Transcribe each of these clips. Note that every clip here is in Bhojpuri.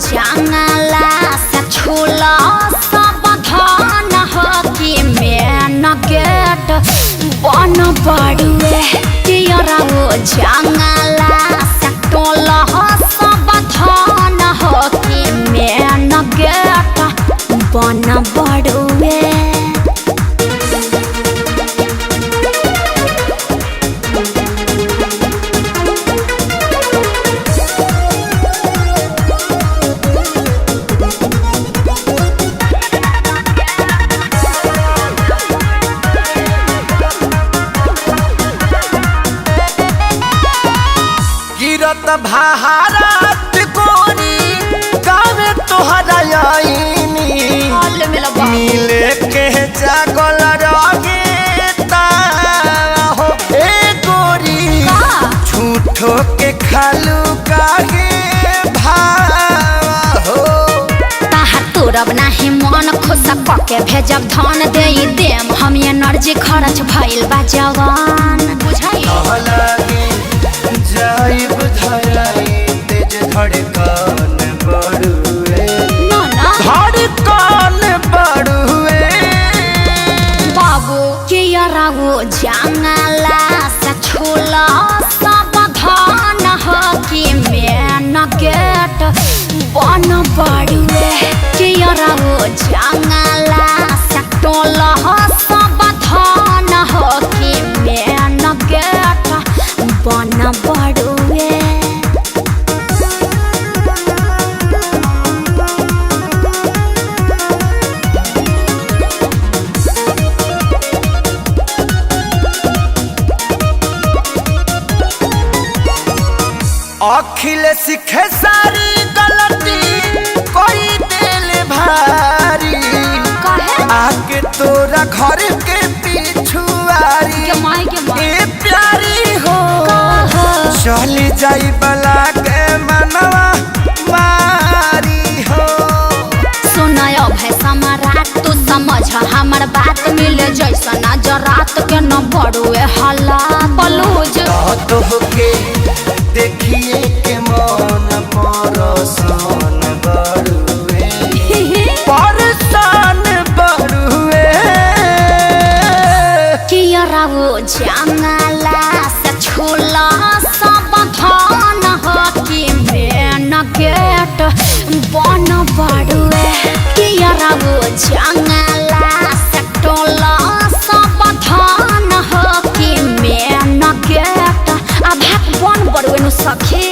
जंगला से छूला सावधान हो कि मेन गेट बन पड़ुए कियरा वो जंगला से टोला सावधान हो कि मेन गेट बन पड़ुए। गिरत भारत कोनी कावे तोहरा आईनी मिले के जागल रगे हो ए गोरी झूठो के खालू काहे भाव हो ताहा तोरब नाही मन खुश पके भेजब धन दे देम हम एनर्जी खर्च भइल बा जवान बुझाई जाइब धराई तेज धड़कन बढ़ुए धड़कन बढ़ुए बाबू कियरा वो जंगला से छूला सावधान हो कि मेन गेट बन पड़ुए कियरा वो जंगला से टोला सावधान हो कि मेन गेट बन पड़ुए। अखिल सीखे सारी गलती कोई दिल भारी आके तोरा घर के पिछुआरी ए प्यारी हो चली जाई बला के मनवा मारी हो। सुनायो भाई सम्राट तू समझ हमर बात मिले जैसा नजरात के न बड़ुए हला बलूज तो के देखिए के मन परसान बढ़ुए परसान बढ़ुए कियरा वो जंगला से छूला सावधान हो कि मेन गेट बन पड़ुए कियरा वो जंगला से टोला सावधान हो कि मेन गेट अब बन पड़ुए नु सखी।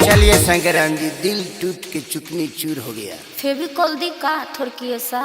चलिए शंकराम जी दिल टूट के चुकनी चूर हो गया। फेविकोल दी का थोड़की ऐसा